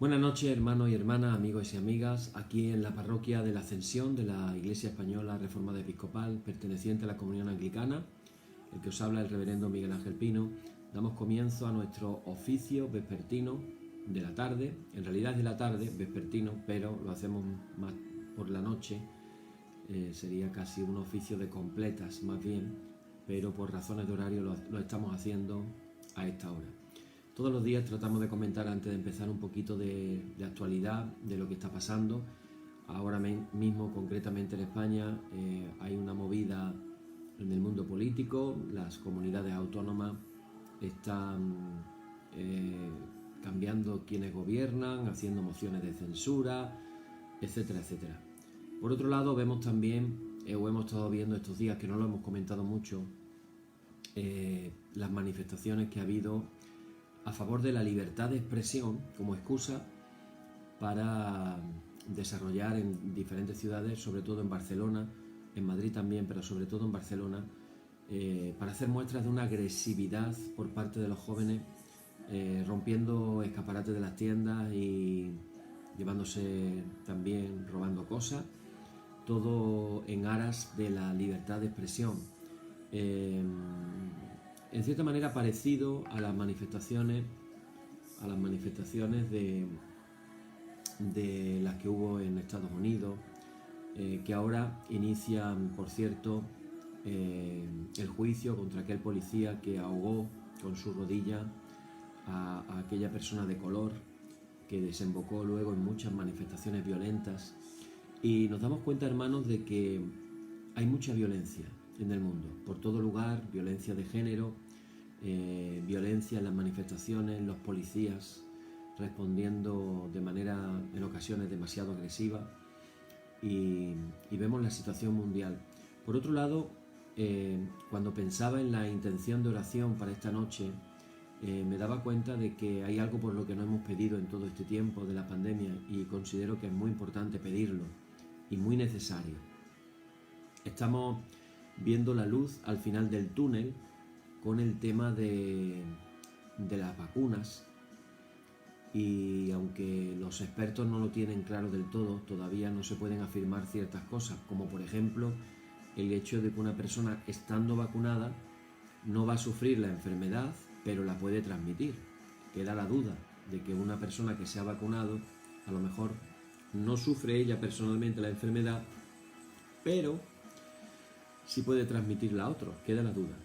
Buenas noches, hermanos y hermanas, amigos y amigas, aquí en la parroquia de la Ascensión de la Iglesia Española Reformada Episcopal, perteneciente a la Comunión Anglicana. El que os habla el reverendo Miguel Ángel Pino. Damos comienzo a nuestro oficio vespertino de la tarde. En realidad es de la tarde, vespertino, pero lo hacemos más por la noche. Sería casi un oficio de completas, más bien, pero por razones de horario lo estamos haciendo a esta hora. Todos los días tratamos de comentar antes de empezar un poquito de actualidad, de lo que está pasando. Ahora mismo, concretamente en España, hay una movida en el mundo político. Las comunidades autónomas están cambiando quienes gobiernan, haciendo mociones de censura, etcétera, etcétera. Por otro lado, vemos también, o hemos estado viendo estos días, que no lo hemos comentado mucho, las manifestaciones que ha habido a favor de la libertad de expresión como excusa para desarrollar en diferentes ciudades, sobre todo en Barcelona, en Madrid también, pero sobre todo en Barcelona, para hacer muestras de una agresividad por parte de los jóvenes, rompiendo escaparates de las tiendas y llevándose también, robando cosas, todo en aras de la libertad de expresión. En cierta manera parecido a las manifestaciones de las que hubo en Estados Unidos, que ahora inician, por cierto, el juicio contra aquel policía que ahogó con su rodilla a aquella persona de color, que desembocó luego en muchas manifestaciones violentas. Y nos damos cuenta, hermanos, de que hay mucha violencia en el mundo, por todo lugar, violencia de género, violencia en las manifestaciones, los policías respondiendo de manera en ocasiones demasiado agresiva, y vemos la situación mundial. Por otro lado, cuando pensaba en la intención de oración para esta noche, me daba cuenta de que hay algo por lo que no hemos pedido en todo este tiempo de la pandemia, y considero que es muy importante pedirlo y muy necesario. Estamos viendo la luz al final del túnel con el tema de las vacunas, y aunque los expertos no lo tienen claro del todo, todavía no se pueden afirmar ciertas cosas, como por ejemplo el hecho de que una persona estando vacunada no va a sufrir la enfermedad, pero la puede transmitir. Queda la duda de que una persona que se ha vacunado a lo mejor no sufre ella personalmente la enfermedad, pero sí puede transmitirla a otros. Queda la duda.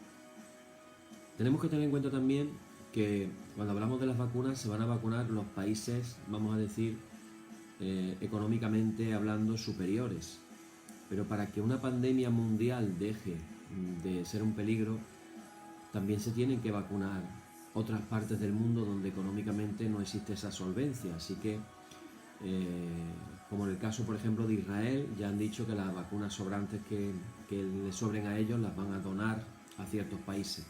Tenemos que tener en cuenta también que cuando hablamos de las vacunas, se van a vacunar los países, vamos a decir, económicamente hablando, superiores. Pero para que una pandemia mundial deje de ser un peligro, también se tienen que vacunar otras partes del mundo donde económicamente no existe esa solvencia. Así que, como en el caso, por ejemplo, de Israel, ya han dicho que las vacunas sobrantes que les sobren a ellos las van a donar a ciertos países.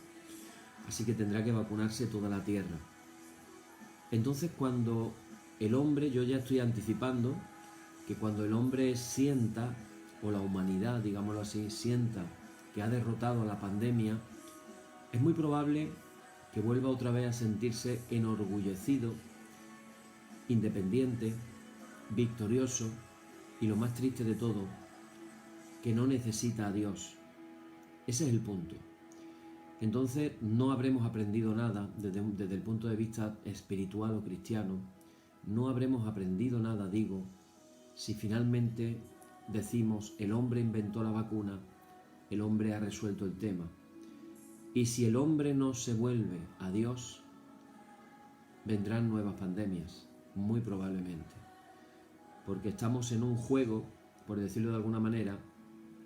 Así que tendrá que vacunarse toda la tierra. Entonces, cuando el hombre, yo ya estoy anticipando que cuando el hombre sienta, o la humanidad, digámoslo así, sienta que ha derrotado a la pandemia, es muy probable que vuelva otra vez a sentirse enorgullecido, independiente, victorioso, y lo más triste de todo, que no necesita a Dios. Ese es el punto. Entonces no habremos aprendido nada desde el punto de vista espiritual o cristiano. No habremos aprendido nada, digo, si finalmente decimos el hombre inventó la vacuna, el hombre ha resuelto el tema. Y si el hombre no se vuelve a Dios, vendrán nuevas pandemias, muy probablemente. Porque estamos en un juego, por decirlo de alguna manera,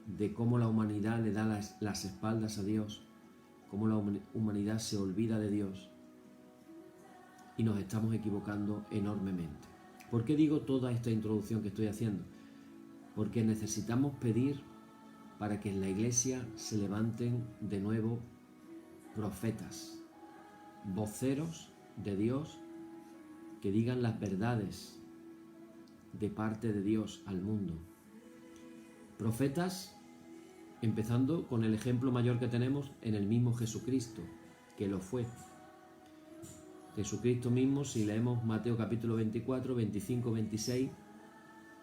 de cómo la humanidad le da las espaldas a Dios, cómo la humanidad se olvida de Dios, y nos estamos equivocando enormemente. ¿Por qué digo toda esta introducción que estoy haciendo? Porque necesitamos pedir para que en la Iglesia se levanten de nuevo profetas, voceros de Dios, que digan las verdades de parte de Dios al mundo. Profetas, empezando con el ejemplo mayor que tenemos en el mismo Jesucristo, que lo fue. Jesucristo mismo, si leemos Mateo capítulo 24, 25, 26,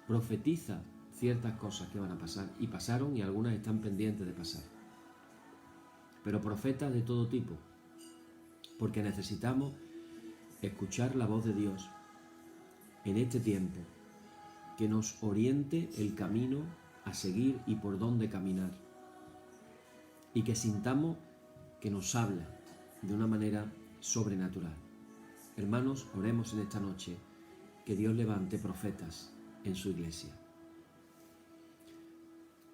profetiza ciertas cosas que van a pasar, y pasaron, y algunas están pendientes de pasar. Pero profetas de todo tipo, porque necesitamos escuchar la voz de Dios en este tiempo, que nos oriente el camino a seguir y por dónde caminar, y que sintamos que nos habla de una manera sobrenatural. Hermanos, oremos en esta noche que Dios levante profetas en su iglesia.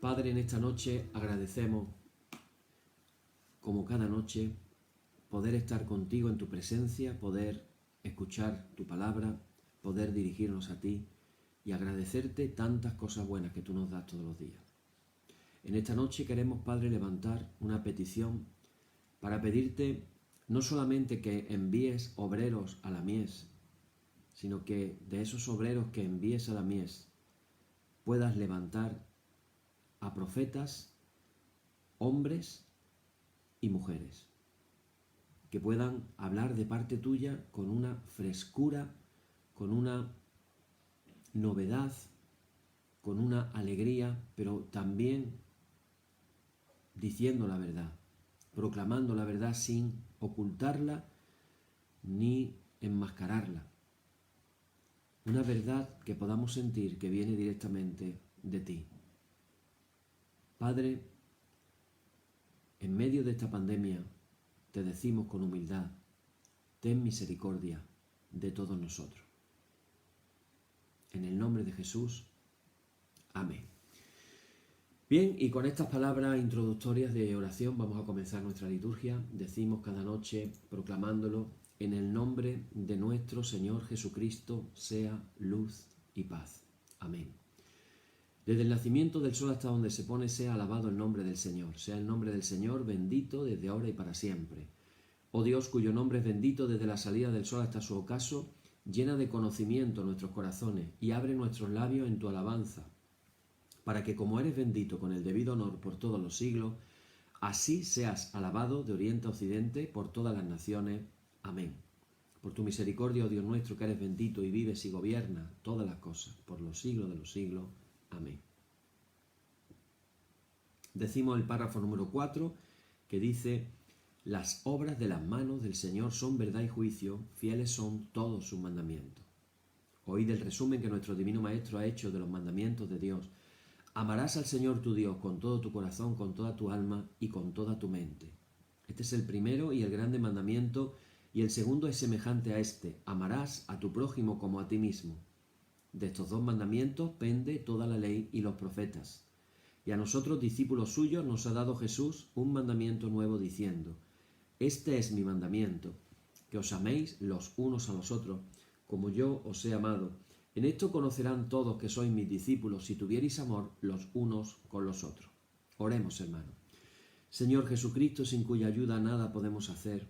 Padre, en esta noche agradecemos, como cada noche, poder estar contigo en tu presencia, poder escuchar tu palabra, poder dirigirnos a ti y agradecerte tantas cosas buenas que tú nos das todos los días. En esta noche queremos, Padre, levantar una petición para pedirte no solamente que envíes obreros a la mies, sino que de esos obreros que envíes a la mies puedas levantar a profetas, hombres y mujeres, que puedan hablar de parte tuya con una frescura, con una novedad, con una alegría, pero también diciendo la verdad, proclamando la verdad sin ocultarla ni enmascararla. Una verdad que podamos sentir que viene directamente de ti. Padre, en medio de esta pandemia te decimos con humildad, ten misericordia de todos nosotros. En el nombre de Jesús, amén. Bien, y con estas palabras introductorias de oración vamos a comenzar nuestra liturgia. Decimos cada noche, proclamándolo, en el nombre de nuestro Señor Jesucristo sea luz y paz. Amén. Desde el nacimiento del sol hasta donde se pone, sea alabado el nombre del Señor. Sea el nombre del Señor bendito desde ahora y para siempre. Oh Dios, cuyo nombre es bendito desde la salida del sol hasta su ocaso, llena de conocimiento nuestros corazones y abre nuestros labios en tu alabanza, para que como eres bendito con el debido honor por todos los siglos, así seas alabado de oriente a occidente por todas las naciones. Amén. Por tu misericordia, oh Dios nuestro, que eres bendito y vives y gobiernas todas las cosas, por los siglos de los siglos. Amén. Decimos el párrafo número 4, que dice: las obras de las manos del Señor son verdad y juicio, fieles son todos sus mandamientos. Oíd el resumen que nuestro Divino Maestro ha hecho de los mandamientos de Dios. Amarás al Señor tu Dios con todo tu corazón, con toda tu alma y con toda tu mente. Este es el primero y el grande mandamiento, y el segundo es semejante a este: amarás a tu prójimo como a ti mismo. De estos dos mandamientos pende toda la ley y los profetas. Y a nosotros, discípulos suyos, nos ha dado Jesús un mandamiento nuevo, diciendo: este es mi mandamiento, que os améis los unos a los otros, como yo os he amado. En esto conocerán todos que sois mis discípulos, si tuviereis amor los unos con los otros. Oremos, hermanos. Señor Jesucristo, sin cuya ayuda nada podemos hacer,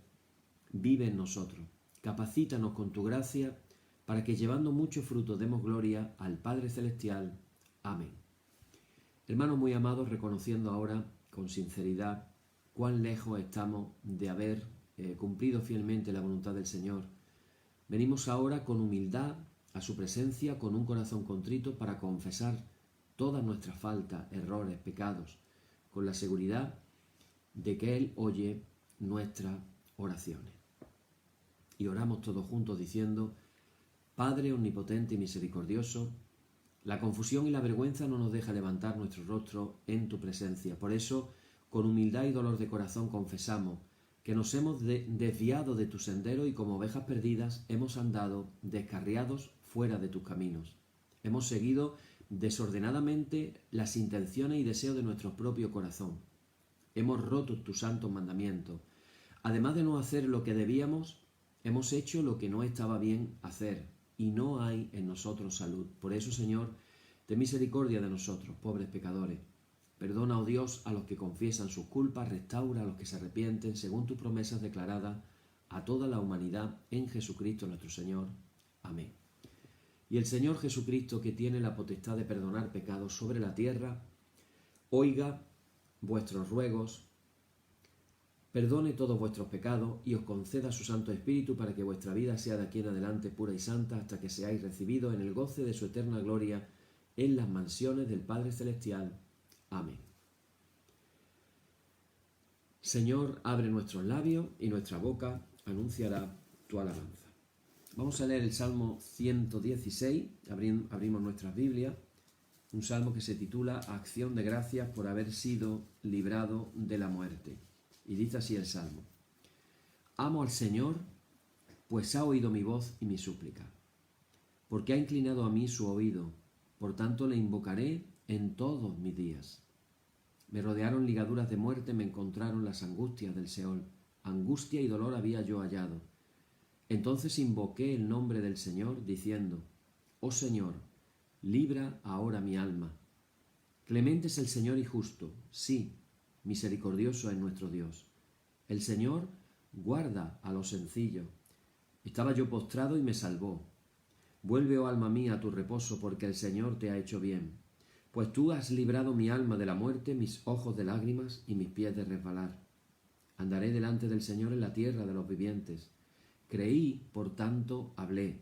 vive en nosotros. Capacítanos con tu gracia, para que llevando mucho fruto demos gloria al Padre Celestial. Amén. Hermanos muy amados, reconociendo ahora con sinceridad cuán lejos estamos de haber cumplido fielmente la voluntad del Señor, venimos ahora con humildad a su presencia, con un corazón contrito, para confesar todas nuestras faltas, errores, pecados, con la seguridad de que Él oye nuestras oraciones. Y oramos todos juntos diciendo: Padre omnipotente y misericordioso, la confusión y la vergüenza no nos deja levantar nuestro rostro en tu presencia. Por eso, con humildad y dolor de corazón confesamos que nos hemos desviado de tu sendero y como ovejas perdidas hemos andado descarriados fuera de tus caminos. Hemos seguido desordenadamente las intenciones y deseos de nuestro propio corazón. Hemos roto tus santos mandamientos. Además de no hacer lo que debíamos, hemos hecho lo que no estaba bien hacer, y no hay en nosotros salud. Por eso, Señor, ten misericordia de nosotros, pobres pecadores. Perdona, oh Dios, a los que confiesan sus culpas, restaura a los que se arrepienten, según tus promesas declaradas a toda la humanidad en Jesucristo nuestro Señor. Amén. Y el Señor Jesucristo, que tiene la potestad de perdonar pecados sobre la tierra, oiga vuestros ruegos perdone todos vuestros pecados y os conceda su Santo Espíritu para que vuestra vida sea de aquí en adelante pura y santa hasta que seáis recibidos en el goce de su eterna gloria en las mansiones del Padre Celestial. Amén. Señor, abre nuestros labios y nuestra boca anunciará tu alabanza. Vamos a leer el Salmo 116, abrimos nuestras Biblias, un salmo que se titula Acción de gracias por haber sido librado de la muerte. Y dice así el salmo: Amo al Señor, pues ha oído mi voz y mi súplica, porque ha inclinado a mí su oído, por tanto le invocaré en todos mis días. Me rodearon ligaduras de muerte, me encontraron las angustias del Seol, angustia y dolor había yo hallado. Entonces invoqué el nombre del Señor, diciendo: Oh Señor, libra ahora mi alma. Clemente es el Señor y justo, sí, misericordioso es nuestro Dios. El Señor guarda a los sencillos. Estaba yo postrado y me salvó. Vuelve, oh alma mía, a tu reposo, porque el Señor te ha hecho bien. Pues tú has librado mi alma de la muerte, mis ojos de lágrimas y mis pies de resbalar. Andaré delante del Señor en la tierra de los vivientes. Creí, por tanto, hablé,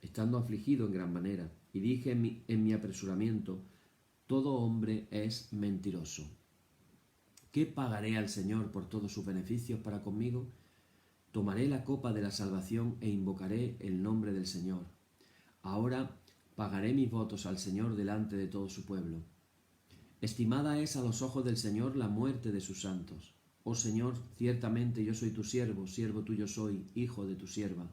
estando afligido en gran manera, y dije en mi apresuramiento: todo hombre es mentiroso. ¿Qué pagaré al Señor por todos sus beneficios para conmigo? Tomaré la copa de la salvación e invocaré el nombre del Señor. Ahora pagaré mis votos al Señor delante de todo su pueblo. Estimada es a los ojos del Señor la muerte de sus santos. Oh Señor, ciertamente yo soy tu siervo, siervo tuyo soy, hijo de tu sierva.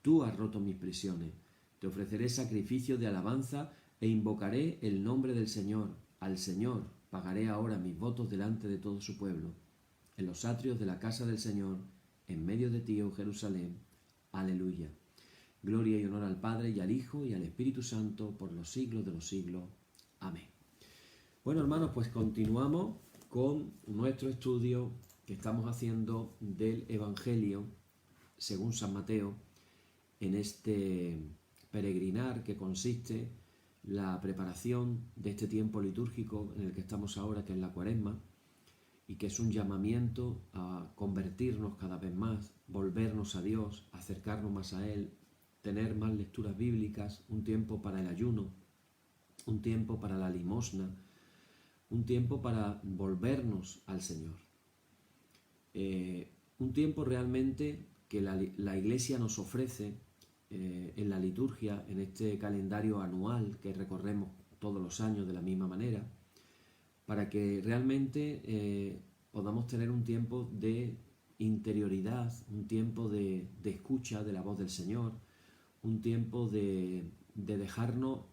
Tú has roto mis prisiones. Te ofreceré sacrificio de alabanza e invocaré el nombre del Señor. Al Señor pagaré ahora mis votos delante de todo su pueblo, en los atrios de la casa del Señor, en medio de ti, oh Jerusalén. Aleluya. Gloria y honor al Padre y al Hijo y al Espíritu Santo por los siglos de los siglos. Amén. Bueno, hermanos, pues continuamos con nuestro estudio que estamos haciendo del Evangelio según San Mateo en este peregrinar que consiste la preparación de este tiempo litúrgico en el que estamos ahora, que es la Cuaresma, y que es un llamamiento a convertirnos cada vez más, volvernos a Dios, acercarnos más a Él, tener más lecturas bíblicas, un tiempo para el ayuno, un tiempo para la limosna, un tiempo para volvernos al Señor. Un tiempo realmente que la Iglesia nos ofrece en la liturgia, en este calendario anual que recorremos todos los años de la misma manera, para que realmente podamos tener un tiempo de interioridad, un tiempo de escucha de la voz del Señor, un tiempo de dejarnos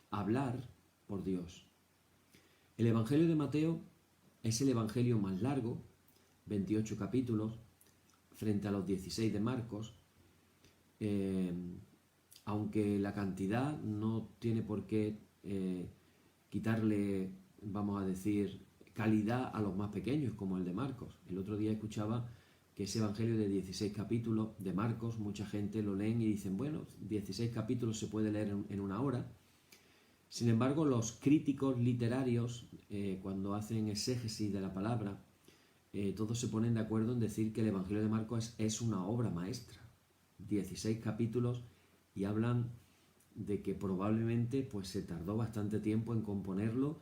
hablar por Dios. El Evangelio de Mateo es el Evangelio más largo, 28 capítulos, frente a los 16 de Marcos, aunque la cantidad no tiene por qué quitarle, vamos a decir, calidad a los más pequeños, como el de Marcos. El otro día escuchaba que ese Evangelio de 16 capítulos de Marcos, mucha gente lo leen y dicen, bueno, 16 capítulos se puede leer en una hora. Sin embargo, los críticos literarios, cuando hacen exégesis de la palabra, todos se ponen de acuerdo en decir que el Evangelio de Marcos es una obra maestra. 16 capítulos y hablan de que probablemente pues, se tardó bastante tiempo en componerlo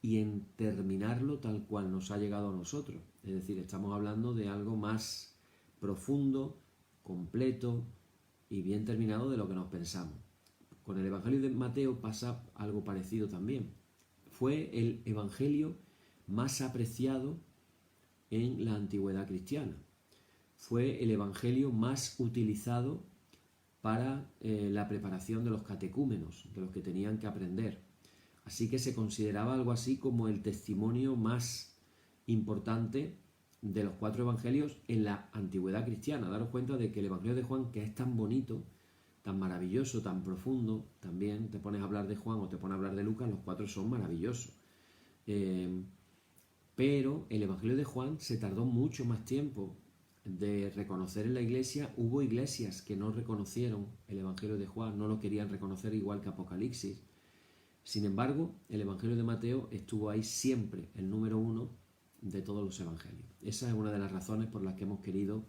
y en terminarlo tal cual nos ha llegado a nosotros. Es decir, estamos hablando de algo más profundo, completo y bien terminado de lo que nos pensamos. Con el Evangelio de Mateo pasa algo parecido también. Fue el Evangelio más apreciado en la antigüedad cristiana. Fue el Evangelio más utilizado para la preparación de los catecúmenos, de los que tenían que aprender. Así que se consideraba algo así como el testimonio más importante de los 4 evangelios en la antigüedad cristiana. Daros cuenta de que el Evangelio de Juan, que es tan bonito, tan maravilloso, tan profundo, también te pones a hablar de Juan o te pones a hablar de Lucas, los 4 son maravillosos. Pero el Evangelio de Juan se tardó mucho más tiempo de reconocer en la Iglesia. Hubo iglesias que no reconocieron el Evangelio de Juan, no lo querían reconocer igual que Apocalipsis. Sin embargo, el Evangelio de Mateo estuvo ahí siempre, el número 1, de todos los evangelios. Esa es una de las razones por las que hemos querido,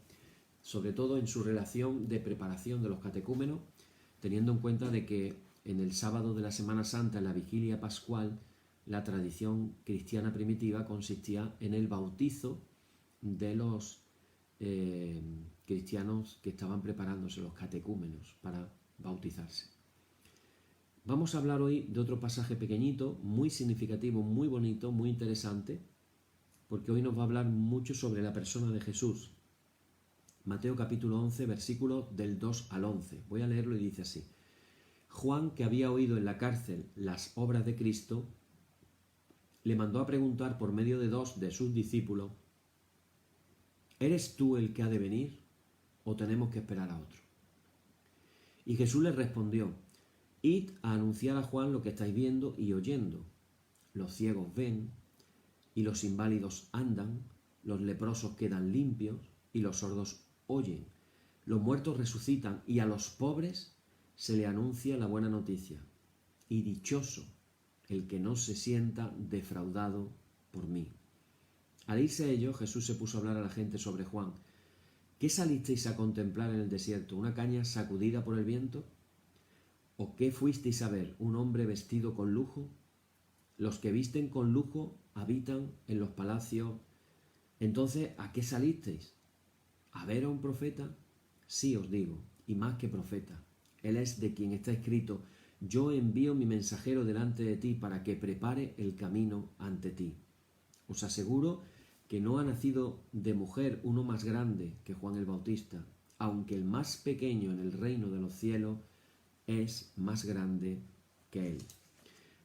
sobre todo en su relación de preparación de los catecúmenos, teniendo en cuenta de que en el sábado de la Semana Santa, en la vigilia pascual, la tradición cristiana primitiva consistía en el bautizo de los cristianos que estaban preparándose, los catecúmenos, para bautizarse. Vamos a hablar hoy de otro pasaje pequeñito, muy significativo, muy bonito, muy interesante, porque hoy nos va a hablar mucho sobre la persona de Jesús. Mateo capítulo 11, versículos del 2 al 11. Voy a leerlo y dice así. Juan, que había oído en la cárcel las obras de Cristo, le mandó a preguntar por medio de 2 de sus discípulos, ¿eres tú el que ha de venir o tenemos que esperar a otro? Y Jesús les respondió, id a anunciar a Juan lo que estáis viendo y oyendo. Los ciegos ven y los inválidos andan, los leprosos quedan limpios y los sordos oyen. Los muertos resucitan y a los pobres se le anuncia la buena noticia. Y dichoso el que no se sienta defraudado por mí. Al irse ellos, Jesús se puso a hablar a la gente sobre Juan. ¿Qué salisteis a contemplar en el desierto? ¿Una caña sacudida por el viento? ¿O qué fuisteis a ver? ¿Un hombre vestido con lujo? Los que visten con lujo habitan en los palacios. Entonces, ¿a qué salisteis? ¿A ver a un profeta? Sí os digo, y más que profeta. Él es de quien está escrito, yo envío mi mensajero delante de ti para que prepare el camino ante ti. Os aseguro que no ha nacido de mujer uno más grande que Juan el Bautista, aunque el más pequeño en el reino de los cielos es más grande que él.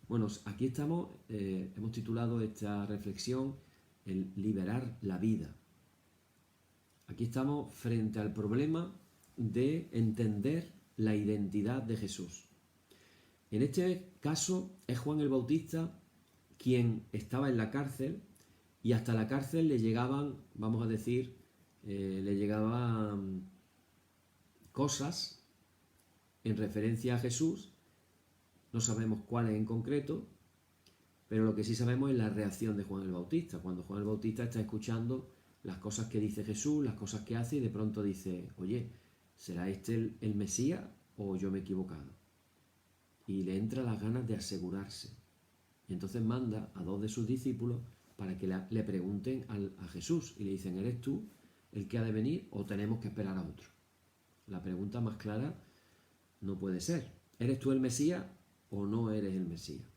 Bueno, aquí estamos, hemos titulado esta reflexión el liberar la vida. Aquí estamos frente al problema de entender la identidad de Jesús. En este caso es Juan el Bautista quien estaba en la cárcel y hasta la cárcel le llegaban, vamos a decir, le llegaban cosas en referencia a Jesús. No sabemos cuáles en concreto, pero lo que sí sabemos es la reacción de Juan el Bautista. Cuando Juan el Bautista está escuchando las cosas que dice Jesús, las cosas que hace, y de pronto dice, oye, ¿será este el Mesías o yo me he equivocado? Y le entra las ganas de asegurarse. Y entonces manda a 2 de sus discípulos para que le pregunten a Jesús y le dicen, ¿eres tú el que ha de venir o tenemos que esperar a otro? La pregunta más clara no puede ser, ¿eres tú el Mesías o no eres el Mesías?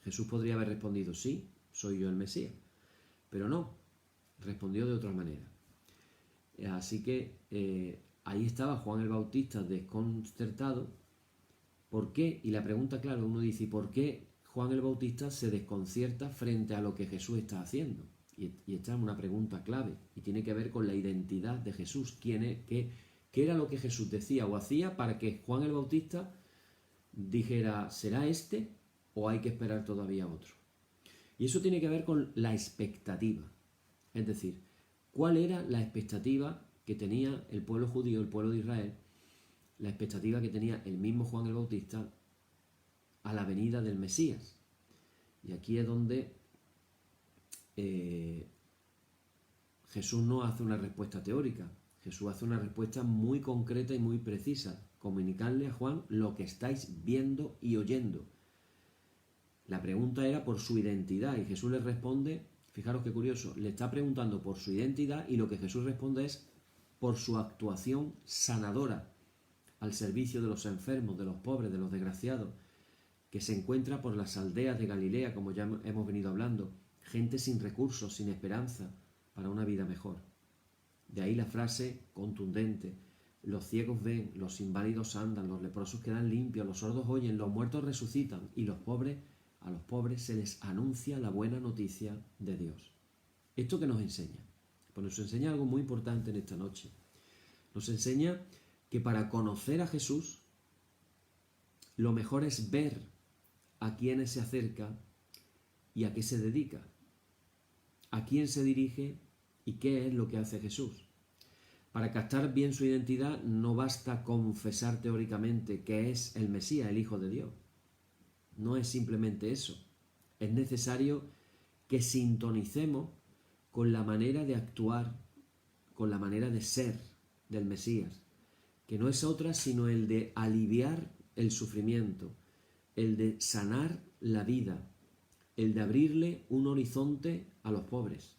Jesús podría haber respondido, sí, soy yo el Mesías, pero no, respondió de otra manera. Así que ahí estaba Juan el Bautista desconcertado. ¿Por qué? Y la pregunta, claro, uno dice, ¿por qué Juan el Bautista se desconcierta frente a lo que Jesús está haciendo? Y esta es una pregunta clave y tiene que ver con la identidad de Jesús. ¿Quién es? ¿Qué era lo que Jesús decía o hacía para que Juan el Bautista dijera, ¿será este o hay que esperar todavía otro? Y eso tiene que ver con la expectativa. Es decir, ¿cuál era la expectativa que tenía el pueblo judío, el pueblo de Israel? La expectativa que tenía el mismo Juan el Bautista a la venida del Mesías. Y aquí es donde Jesús no hace una respuesta teórica, Jesús hace una respuesta muy concreta y muy precisa, comunicarle a Juan lo que estáis viendo y oyendo. La pregunta era por su identidad y Jesús le responde, fijaros qué curioso, le está preguntando por su identidad y lo que Jesús responde es por su actuación sanadora al servicio de los enfermos, de los pobres, de los desgraciados, que se encuentra por las aldeas de Galilea, como ya hemos venido hablando, gente sin recursos, sin esperanza para una vida mejor. De ahí la frase contundente, los ciegos ven, los inválidos andan, los leprosos quedan limpios, los sordos oyen, los muertos resucitan y a los pobres se les anuncia la buena noticia de Dios. ¿Esto qué nos enseña? Pues nos enseña algo muy importante en esta noche. Nos enseña que para conocer a Jesús, lo mejor es ver a quiénes se acerca y a qué se dedica, a quién se dirige y qué es lo que hace Jesús. Para captar bien su identidad no basta confesar teóricamente que es el Mesías, el Hijo de Dios. No es simplemente eso. Es necesario que sintonicemos con la manera de actuar, con la manera de ser del Mesías, que no es otra sino el de aliviar el sufrimiento, el de sanar la vida, el de abrirle un horizonte a los pobres.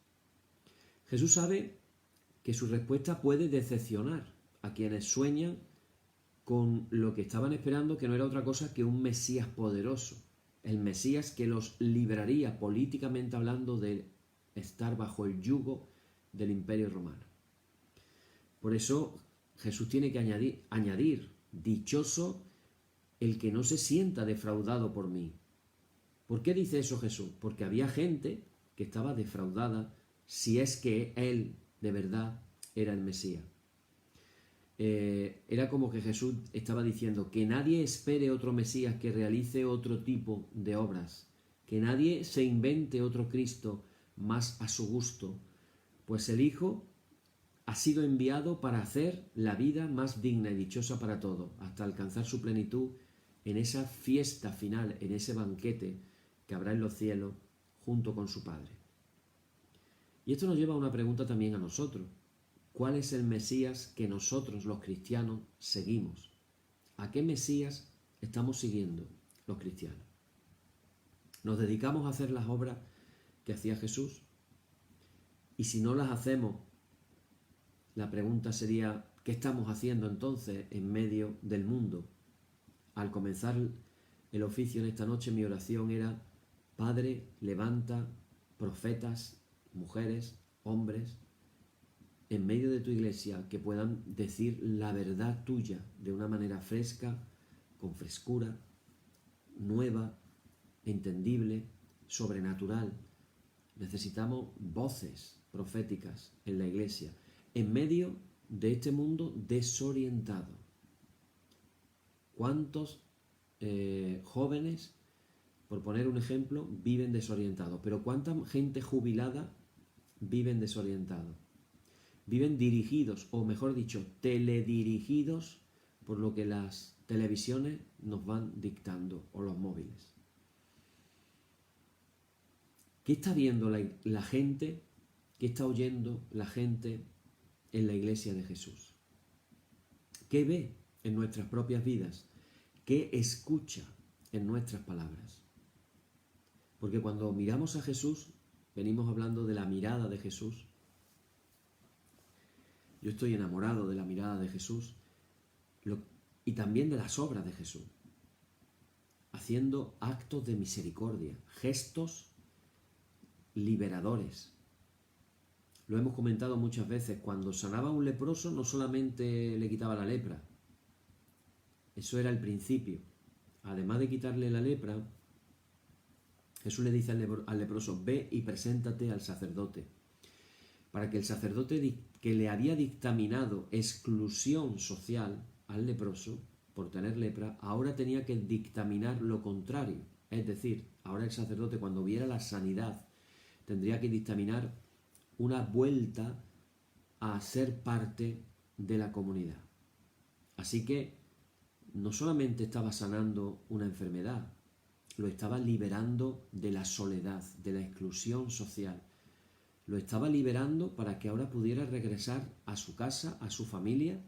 Jesús sabe que su respuesta puede decepcionar a quienes sueñan con lo que estaban esperando, que no era otra cosa que un Mesías poderoso, el Mesías que los libraría políticamente hablando de estar bajo el yugo del Imperio Romano. Por eso Jesús tiene que añadir, dichoso el que no se sienta defraudado por mí. ¿Por qué dice eso Jesús? Porque había gente que estaba defraudada si es que Él de verdad era el Mesías. Era como que Jesús estaba diciendo que nadie espere otro Mesías que realice otro tipo de obras, que nadie se invente otro Cristo más a su gusto, pues el Hijo ha sido enviado para hacer la vida más digna y dichosa para todos, hasta alcanzar su plenitud en esa fiesta final, en ese banquete que habrá en los cielos junto con su Padre. Y esto nos lleva a una pregunta también a nosotros. ¿Cuál es el Mesías que nosotros los cristianos seguimos? ¿A qué Mesías estamos siguiendo los cristianos? ¿Nos dedicamos a hacer las obras que hacía Jesús? Y si no las hacemos, la pregunta sería, ¿qué estamos haciendo entonces en medio del mundo? Al comenzar el oficio en esta noche, mi oración era, Padre, levanta profetas, mujeres, hombres, en medio de tu iglesia, que puedan decir la verdad tuya de una manera fresca, con frescura, nueva, entendible, sobrenatural. Necesitamos voces proféticas en la iglesia, en medio de este mundo desorientado. ¿Cuántos jóvenes, por poner un ejemplo, viven desorientados? Pero ¿cuánta gente jubilada viven desorientados? Viven dirigidos, o mejor dicho, teledirigidos por lo que las televisiones nos van dictando, o los móviles. ¿Qué está viendo la gente? ¿Qué está oyendo la gente en la iglesia de Jesús? ¿Qué ve en nuestras propias vidas? ¿Qué escucha en nuestras palabras? Porque cuando miramos a Jesús, venimos hablando de la mirada de Jesús. Yo estoy enamorado de la mirada de Jesús y también de las obras de Jesús, haciendo actos de misericordia, gestos liberadores. Lo hemos comentado muchas veces, cuando sanaba a un leproso no solamente le quitaba la lepra, eso era el principio. Además de quitarle la lepra, Jesús le dice al leproso, ve y preséntate al sacerdote, para que el sacerdote que le había dictaminado exclusión social al leproso por tener lepra, ahora tenía que dictaminar lo contrario. Es decir, ahora el sacerdote, cuando viera la sanidad, tendría que dictaminar una vuelta a ser parte de la comunidad. Así que no solamente estaba sanando una enfermedad, lo estaba liberando de la soledad, de la exclusión social. Lo estaba liberando para que ahora pudiera regresar a su casa, a su familia,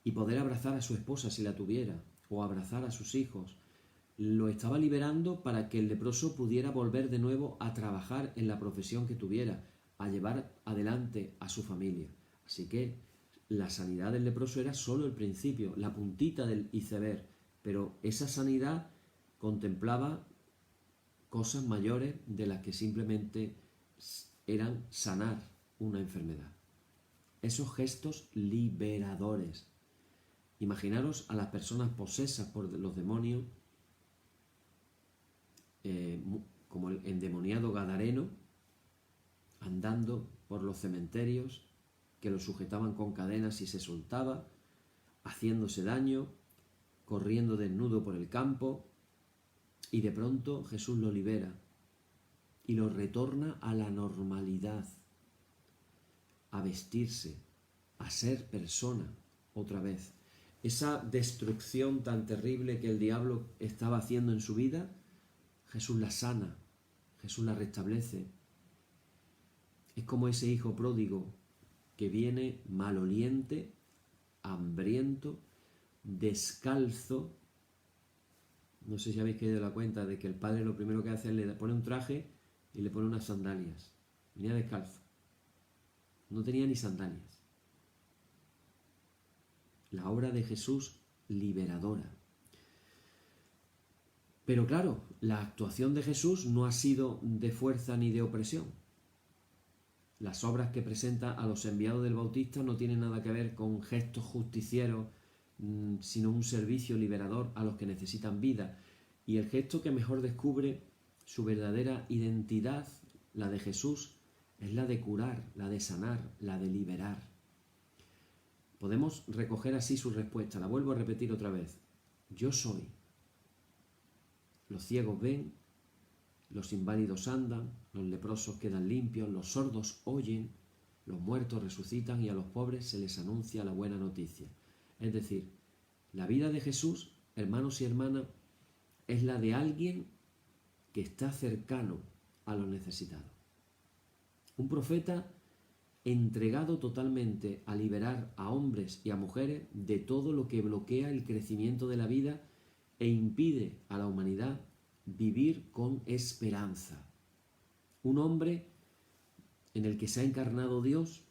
y poder abrazar a su esposa si la tuviera, o abrazar a sus hijos. Lo estaba liberando para que el leproso pudiera volver de nuevo a trabajar en la profesión que tuviera, a llevar adelante a su familia. Así que la sanidad del leproso era solo el principio, la puntita del iceberg, pero esa sanidad contemplaba cosas mayores de las que simplemente eran sanar una enfermedad. Esos gestos liberadores. Imaginaros a las personas posesas por los demonios, como el endemoniado gadareno, andando por los cementerios, que lo sujetaban con cadenas y se soltaba, haciéndose daño, corriendo desnudo por el campo, y de pronto Jesús lo libera y lo retorna a la normalidad, a vestirse, a ser persona otra vez. Esa destrucción tan terrible que el diablo estaba haciendo en su vida, Jesús la sana, Jesús la restablece. Es como ese hijo pródigo que viene maloliente, hambriento, descalzo. No sé si habéis caído la cuenta de que el padre lo primero que hace es le pone un traje y le pone unas sandalias. Venía descalzo. No tenía ni sandalias. La obra de Jesús liberadora. Pero claro, la actuación de Jesús no ha sido de fuerza ni de opresión. Las obras que presenta a los enviados del Bautista no tienen nada que ver con gestos justicieros, sino un servicio liberador a los que necesitan vida. Y el gesto que mejor descubre su verdadera identidad, la de Jesús, es la de curar, la de sanar, la de liberar. Podemos recoger así su respuesta. La vuelvo a repetir otra vez. Yo soy. Los ciegos ven, los inválidos andan, los leprosos quedan limpios, los sordos oyen, los muertos resucitan y a los pobres se les anuncia la buena noticia. Es decir, la vida de Jesús, hermanos y hermanas, es la de alguien que está cercano a los necesitados. Un profeta entregado totalmente a liberar a hombres y a mujeres de todo lo que bloquea el crecimiento de la vida e impide a la humanidad vivir con esperanza. Un hombre en el que se ha encarnado Dios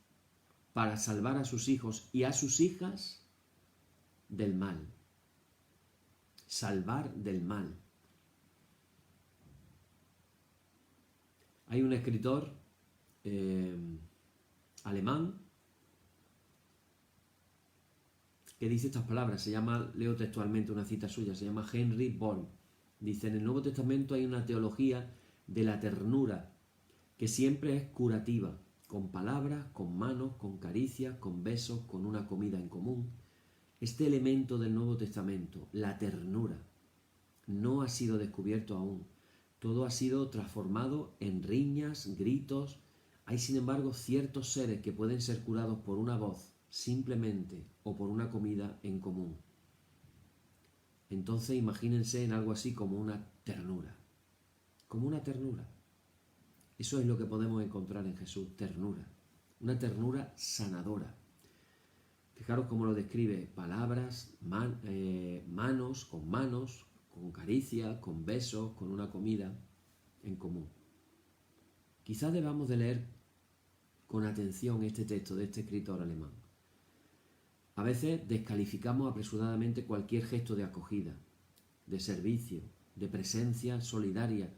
para salvar a sus hijos y a sus hijas del mal. Salvar del mal. Hay un escritor alemán que dice estas palabras, leo textualmente una cita suya, se llama Henry Boll. Dice, en el Nuevo Testamento hay una teología de la ternura que siempre es curativa, con palabras, con manos, con caricias, con besos, con una comida en común. Este elemento del Nuevo Testamento, la ternura, no ha sido descubierto aún. Todo ha sido transformado en riñas, gritos. Hay, sin embargo, ciertos seres que pueden ser curados por una voz, simplemente, o por una comida en común. Entonces imagínense en algo así como una ternura. Como una ternura. Eso es lo que podemos encontrar en Jesús, ternura. Una ternura sanadora. Fijaros cómo lo describe, palabras, manos, con caricia, con besos, con una comida en común. Quizás debamos de leer con atención este texto de este escritor alemán. A veces descalificamos apresuradamente cualquier gesto de acogida, de servicio, de presencia solidaria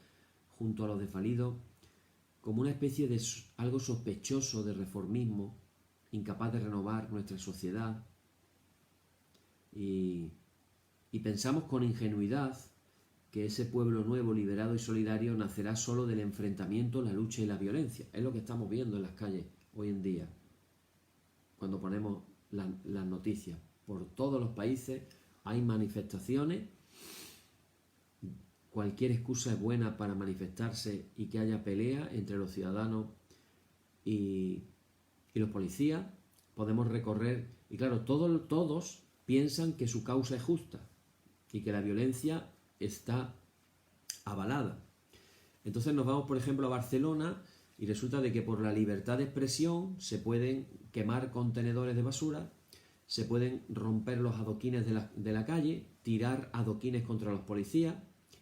junto a los desvalidos como una especie de algo sospechoso de reformismo, incapaz de renovar nuestra sociedad. Y pensamos con ingenuidad que ese pueblo nuevo, liberado y solidario nacerá solo del enfrentamiento, la lucha y la violencia. Es lo que estamos viendo en las calles hoy en día, cuando ponemos las noticias. Por todos los países hay manifestaciones. Cualquier excusa es buena para manifestarse y que haya pelea entre los ciudadanos y los policías. Podemos recorrer, y claro, todos piensan que su causa es justa y que la violencia está avalada. Entonces nos vamos, por ejemplo, a Barcelona y resulta de que por la libertad de expresión se pueden quemar contenedores de basura, se pueden romper los adoquines de la calle, tirar adoquines contra los policías,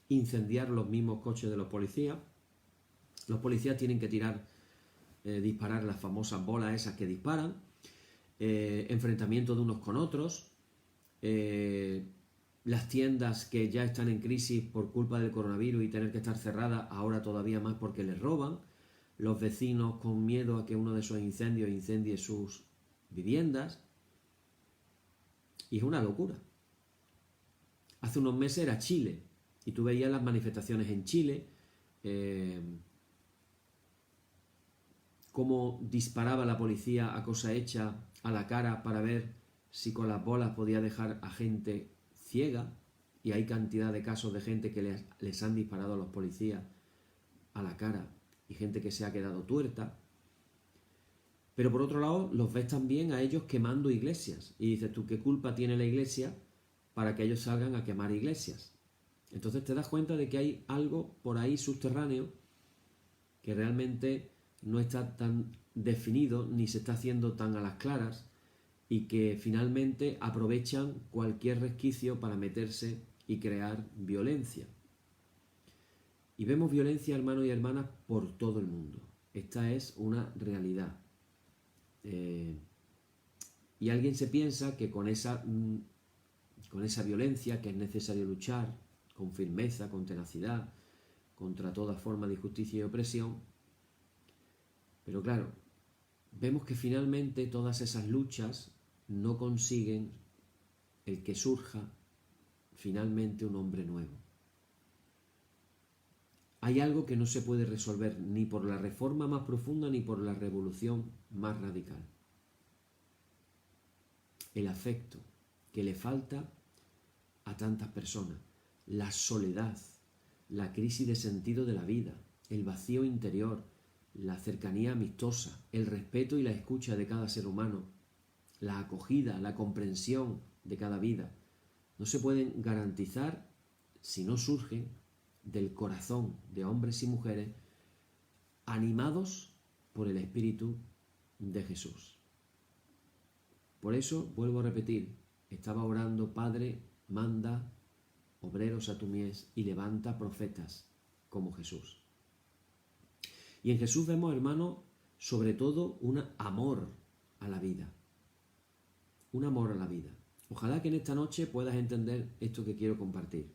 incendiar los mismos coches de los policías. Los policías tienen que disparar las famosas bolas esas que disparan, enfrentamiento de unos con otros, las tiendas que ya están en crisis por culpa del coronavirus y tener que estar cerradas, ahora todavía más porque les roban, los vecinos con miedo a que uno de esos incendios incendie sus viviendas, y es una locura. Hace unos meses era Chile, y tú veías las manifestaciones en Chile, cómo disparaba la policía a cosa hecha a la cara para ver si con las bolas podía dejar a gente ciega, y hay cantidad de casos de gente que les han disparado a los policías a la cara y gente que se ha quedado tuerta. Pero por otro lado los ves también a ellos quemando iglesias y dices tú, ¿qué culpa tiene la iglesia para que ellos salgan a quemar iglesias? Entonces te das cuenta de que hay algo por ahí subterráneo que realmente no está tan definido ni se está haciendo tan a las claras y que finalmente aprovechan cualquier resquicio para meterse y crear violencia. Y vemos violencia, hermanos y hermanas, por todo el mundo. Esta es una realidad. Y alguien se piensa que con esa violencia, que es necesario luchar con firmeza, con tenacidad, contra toda forma de injusticia y opresión. Pero claro, vemos que finalmente todas esas luchas no consiguen el que surja finalmente un hombre nuevo. Hay algo que no se puede resolver ni por la reforma más profunda ni por la revolución más radical. El afecto que le falta a tantas personas, la soledad, la crisis de sentido de la vida, el vacío interior, la cercanía amistosa, el respeto y la escucha de cada ser humano, la acogida, la comprensión de cada vida, no se pueden garantizar si no surgen del corazón de hombres y mujeres animados por el Espíritu de Jesús. Por eso, vuelvo a repetir, estaba orando: Padre, manda obreros a tu mies y levanta profetas como Jesús. Y en Jesús vemos, hermanos, sobre todo un amor a la vida. Un amor a la vida. Ojalá que en esta noche puedas entender esto que quiero compartir.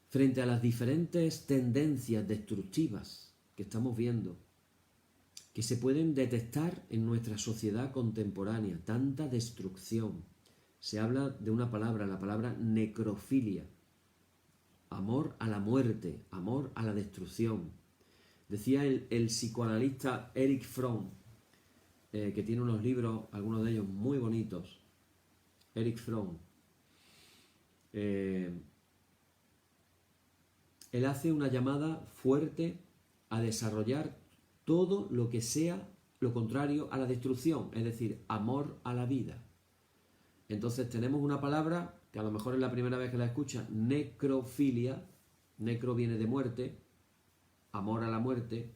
Frente a las diferentes tendencias destructivas que estamos viendo, que se pueden detectar en nuestra sociedad contemporánea, tanta destrucción. Se habla de una palabra, la palabra necrofilia. Amor a la muerte, amor a la destrucción. Decía el psicoanalista Erich Fromm, que tiene unos libros, algunos de ellos muy bonitos. Erich Fromm. Él hace una llamada fuerte a desarrollar todo lo que sea lo contrario a la destrucción, es decir, amor a la vida. Entonces tenemos una palabra que a lo mejor es la primera vez que la escuchas: necrofilia. Necro viene de muerte, amor a la muerte,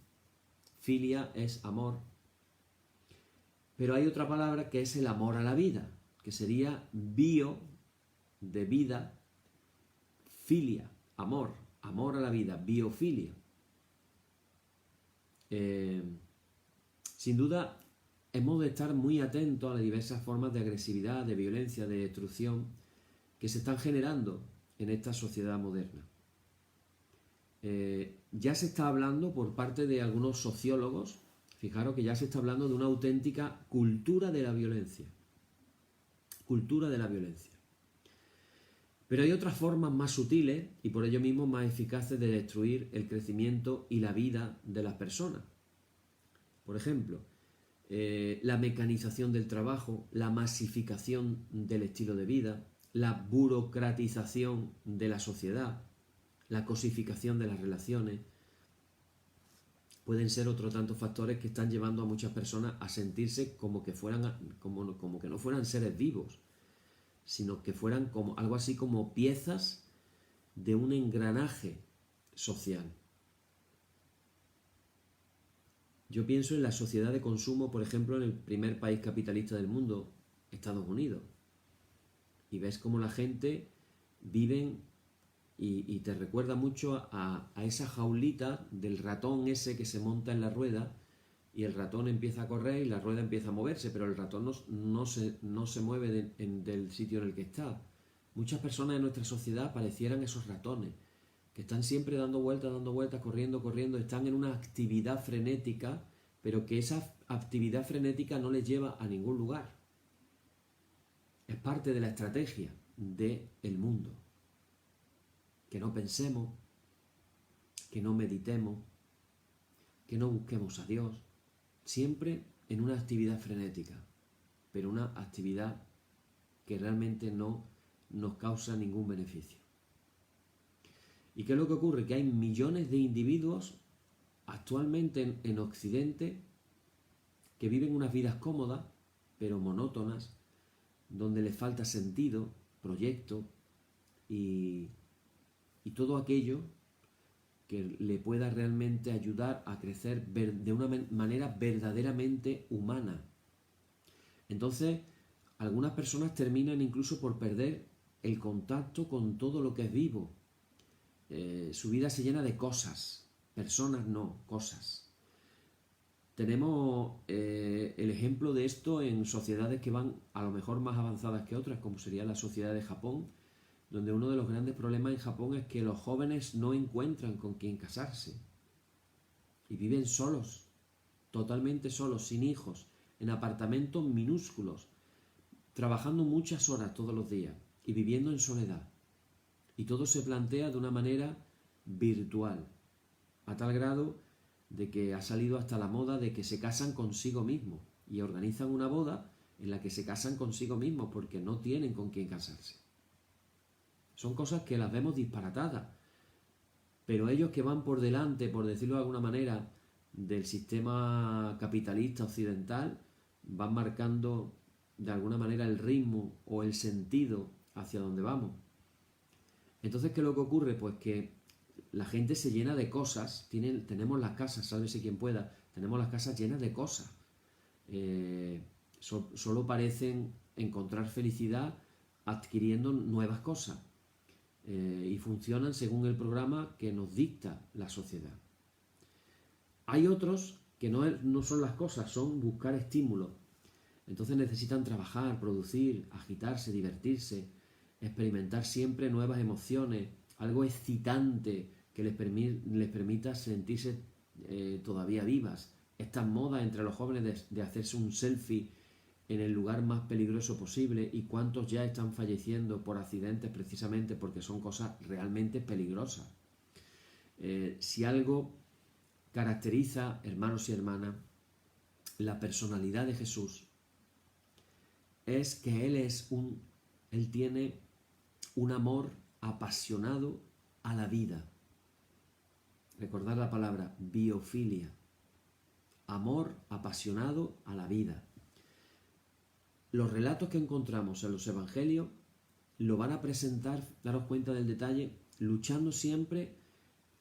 filia es amor. Pero hay otra palabra que es el amor a la vida, que sería bio, de vida, filia, amor, amor a la vida, biofilia. Sin duda, hemos de estar muy atentos a las diversas formas de agresividad, de violencia, de destrucción que se están generando en esta sociedad moderna. Ya se está hablando por parte de algunos sociólogos, fijaros que ya se está hablando de una auténtica cultura de la violencia. Cultura de la violencia. Pero hay otras formas más sutiles y por ello mismo más eficaces de destruir el crecimiento y la vida de las personas. Por ejemplo, la mecanización del trabajo, la masificación del estilo de vida, la burocratización de la sociedad, la cosificación de las relaciones, pueden ser otro tantos factores que están llevando a muchas personas a sentirse como que no fueran seres vivos, sino que fueran como algo así como piezas de un engranaje social. Yo pienso en la sociedad de consumo, por ejemplo, en el primer país capitalista del mundo, Estados Unidos. Y ves cómo la gente vive y te recuerda mucho a esa jaulita del ratón ese que se monta en la rueda y el ratón empieza a correr y la rueda empieza a moverse, pero el ratón no se mueve del sitio en el que está. Muchas personas en nuestra sociedad parecieran esos ratones, que están siempre dando vueltas, corriendo, están en una actividad frenética, pero que esa actividad frenética no les lleva a ningún lugar. Es parte de la estrategia del mundo. Que no pensemos, que no meditemos, que no busquemos a Dios, siempre en una actividad frenética, pero una actividad que realmente no nos causa ningún beneficio. ¿Y qué es lo que ocurre? Que hay millones de individuos actualmente en Occidente que viven unas vidas cómodas, pero monótonas, donde les falta sentido, proyecto y todo aquello que le pueda realmente ayudar a crecer de una manera verdaderamente humana. Entonces, algunas personas terminan incluso por perder el contacto con todo lo que es vivo. Su vida se llena de cosas, personas no, cosas. Tenemos el ejemplo de esto en sociedades que van a lo mejor más avanzadas que otras, como sería la sociedad de Japón, donde uno de los grandes problemas en Japón es que los jóvenes no encuentran con quién casarse y viven solos, totalmente solos, sin hijos, en apartamentos minúsculos, trabajando muchas horas todos los días y viviendo en soledad. Y todo se plantea de una manera virtual, a tal grado de que ha salido hasta la moda de que se casan consigo mismos y organizan una boda en la que se casan consigo mismos porque no tienen con quién casarse. Son cosas que las vemos disparatadas, pero ellos que van por delante, por decirlo de alguna manera, del sistema capitalista occidental, van marcando de alguna manera el ritmo o el sentido hacia donde vamos. Entonces, ¿qué es lo que ocurre? Pues que la gente se llena de cosas, tenemos las casas, sálvese quien pueda, tenemos las casas llenas de cosas. Solo parecen encontrar felicidad adquiriendo nuevas cosas. Y funcionan según el programa que nos dicta la sociedad. Hay otros que no son las cosas, son buscar estímulos. Entonces necesitan trabajar, producir, agitarse, divertirse, experimentar siempre nuevas emociones, algo excitante que les permita sentirse todavía vivas. Estas modas entre los jóvenes de hacerse un selfie en el lugar más peligroso posible, y cuántos ya están falleciendo por accidentes precisamente porque son cosas realmente peligrosas. Si algo caracteriza, hermanos y hermanas, la personalidad de Jesús, es que Él tiene un amor apasionado a la vida. Recordad la palabra biofilia, amor apasionado a la vida. Los relatos que encontramos en los evangelios lo van a presentar, daros cuenta del detalle, luchando siempre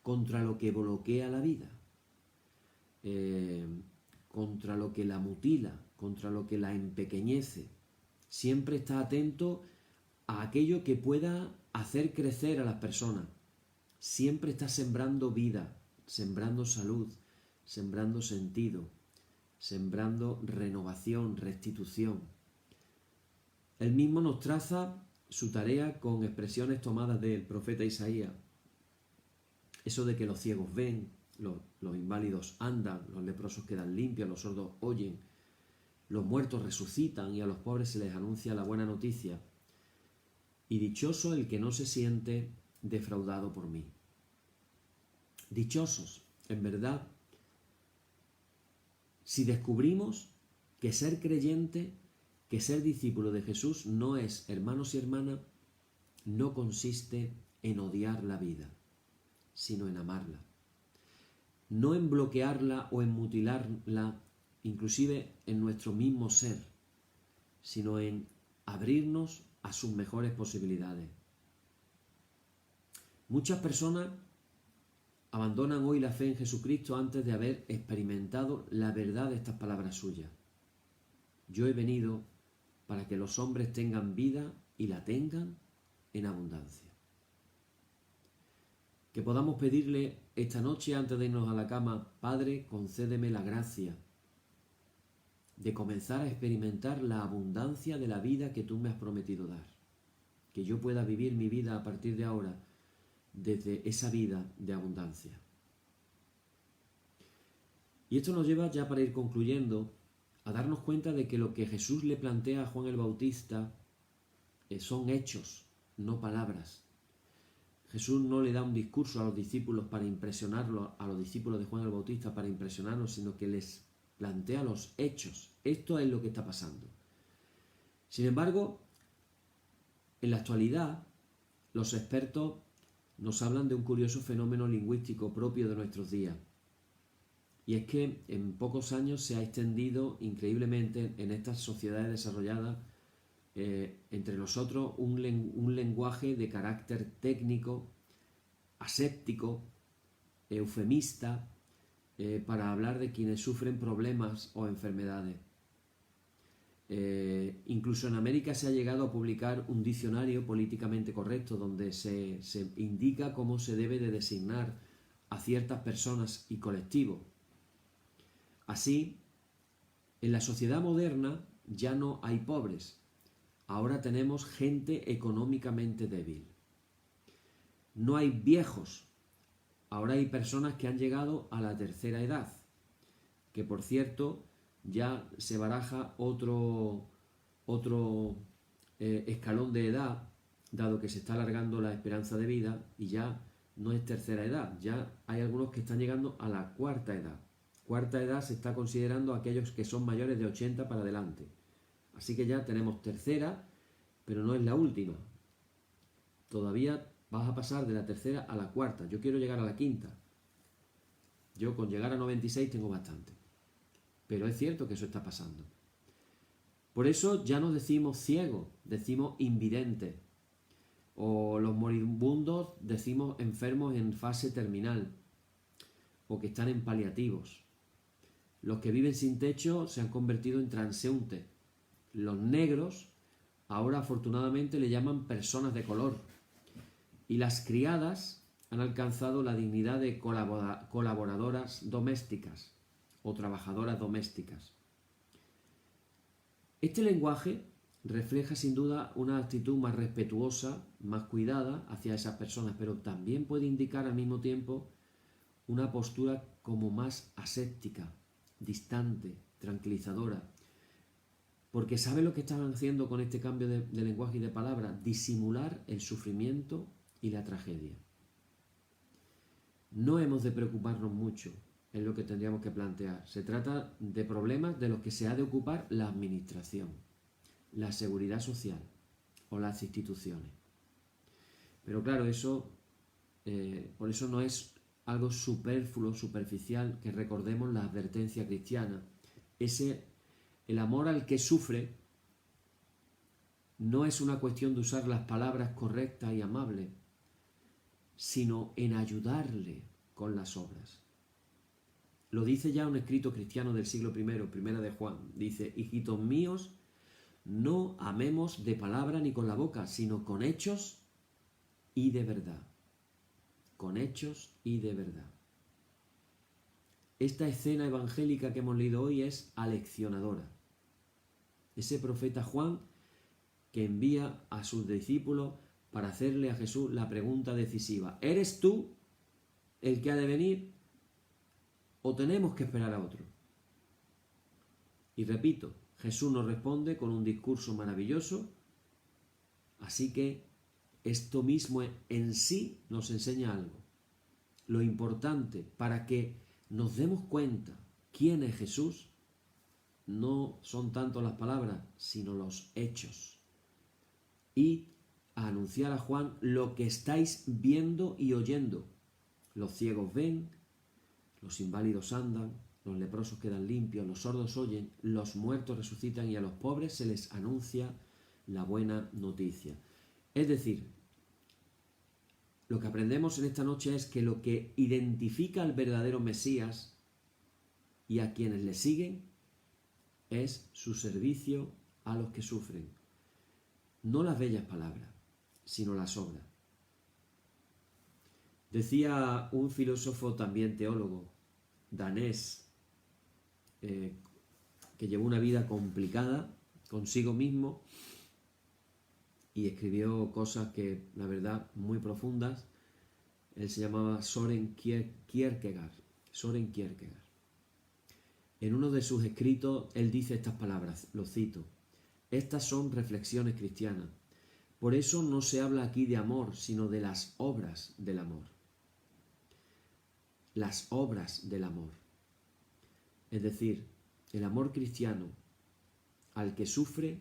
contra lo que bloquea la vida, contra lo que la mutila, contra lo que la empequeñece. Siempre está atento a aquello que pueda hacer crecer a las personas. Siempre está sembrando vida, sembrando salud, sembrando sentido, sembrando renovación, restitución. Él mismo nos traza su tarea con expresiones tomadas del profeta Isaías. Eso de que los ciegos ven, los inválidos andan, los leprosos quedan limpios, los sordos oyen, los muertos resucitan y a los pobres se les anuncia la buena noticia. Y dichoso el que no se siente defraudado por mí. Dichosos, en verdad, si descubrimos que ser creyente, que ser discípulo de Jesús no es, hermanos y hermanas, no consiste en odiar la vida, sino en amarla. No en bloquearla o en mutilarla, inclusive en nuestro mismo ser, sino en abrirnos a sus mejores posibilidades. Muchas personas abandonan hoy la fe en Jesucristo antes de haber experimentado la verdad de estas palabras suyas. Yo he venido para que los hombres tengan vida y la tengan en abundancia. Que podamos pedirle esta noche antes de irnos a la cama: Padre, concédeme la gracia de comenzar a experimentar la abundancia de la vida que tú me has prometido dar. Que yo pueda vivir mi vida a partir de ahora desde esa vida de abundancia. Y esto nos lleva, ya para ir concluyendo, a darnos cuenta de que lo que Jesús le plantea a Juan el Bautista son hechos, no palabras. Jesús no le da un discurso a los discípulos para impresionarlos, a los discípulos de Juan el Bautista para impresionarlos, sino que les plantea los hechos. Esto es lo que está pasando. Sin embargo, en la actualidad, los expertos nos hablan de un curioso fenómeno lingüístico propio de nuestros días. Y es que en pocos años se ha extendido increíblemente en estas sociedades desarrolladas entre nosotros un lenguaje de carácter técnico, aséptico, eufemista para hablar de quienes sufren problemas o enfermedades. Incluso en América se ha llegado a publicar un diccionario políticamente correcto donde se indica cómo se debe de designar a ciertas personas y colectivos. Así, en la sociedad moderna ya no hay pobres, ahora tenemos gente económicamente débil. No hay viejos, ahora hay personas que han llegado a la tercera edad, que por cierto ya se baraja otro escalón de edad, dado que se está alargando la esperanza de vida y ya no es tercera edad, ya hay algunos que están llegando a la cuarta edad. Cuarta edad se está considerando aquellos que son mayores de 80 para adelante. Así que ya tenemos tercera, pero no es la última. Todavía vas a pasar de la tercera a la cuarta. Yo quiero llegar a la quinta. Yo con llegar a 96 tengo bastante. Pero es cierto que eso está pasando. Por eso ya no decimos ciegos, decimos invidentes. O los moribundos decimos enfermos en fase terminal. O que están en paliativos. Los que viven sin techo se han convertido en transeúntes. Los negros ahora afortunadamente le llaman personas de color. Y las criadas han alcanzado la dignidad de colaboradoras domésticas o trabajadoras domésticas. Este lenguaje refleja sin duda una actitud más respetuosa, más cuidada hacia esas personas, pero también puede indicar al mismo tiempo una postura como más aséptica, distante, tranquilizadora, porque ¿sabe lo que están haciendo con este cambio de lenguaje y de palabra? Disimular el sufrimiento y la tragedia. No hemos de preocuparnos mucho, es lo que tendríamos que plantear. Se trata de problemas de los que se ha de ocupar la administración, la seguridad social o las instituciones. Pero claro, eso, por eso no es algo superfluo, superficial, que recordemos la advertencia cristiana. El amor al que sufre no es una cuestión de usar las palabras correctas y amables, sino en ayudarle con las obras. Lo dice ya un escrito cristiano del siglo I, primera de Juan. Dice: hijitos míos, no amemos de palabra ni con la boca, sino con hechos y de verdad. Con hechos y de verdad. Esta escena evangélica que hemos leído hoy es aleccionadora. Ese profeta Juan que envía a sus discípulos para hacerle a Jesús la pregunta decisiva: ¿eres tú el que ha de venir o tenemos que esperar a otro? Y repito, Jesús nos responde con un discurso maravilloso, así que esto mismo en sí nos enseña algo. Lo importante para que nos demos cuenta quién es Jesús no son tanto las palabras, sino los hechos. Y a anunciar a Juan lo que estáis viendo y oyendo. Los ciegos ven, los inválidos andan, los leprosos quedan limpios, los sordos oyen, los muertos resucitan y a los pobres se les anuncia la buena noticia. Es decir, lo que aprendemos en esta noche es que lo que identifica al verdadero Mesías y a quienes le siguen es su servicio a los que sufren. No las bellas palabras, sino las obras. Decía un filósofo, también teólogo, danés, que llevó una vida complicada consigo mismo y escribió cosas que, la verdad, muy profundas. Él se llamaba Søren Kierkegaard. Søren Kierkegaard. En uno de sus escritos, él dice estas palabras, lo cito: estas son reflexiones cristianas. Por eso no se habla aquí de amor, sino de las obras del amor. Las obras del amor. Es decir, el amor cristiano al que sufre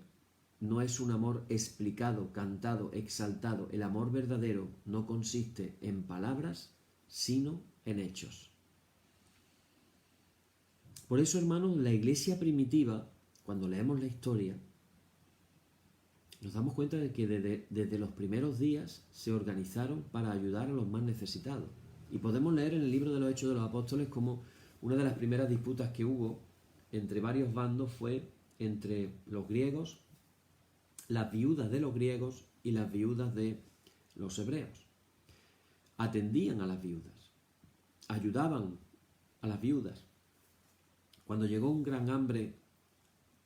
no es un amor explicado, cantado, exaltado. El amor verdadero no consiste en palabras, sino en hechos. Por eso, hermanos, la iglesia primitiva, cuando leemos la historia, nos damos cuenta de que desde los primeros días se organizaron para ayudar a los más necesitados. Y podemos leer en el libro de los Hechos de los Apóstoles como una de las primeras disputas que hubo entre varios bandos fue entre los griegos, las viudas de los griegos y las viudas de los hebreos. Atendían a las viudas, ayudaban a las viudas. Cuando llegó un gran hambre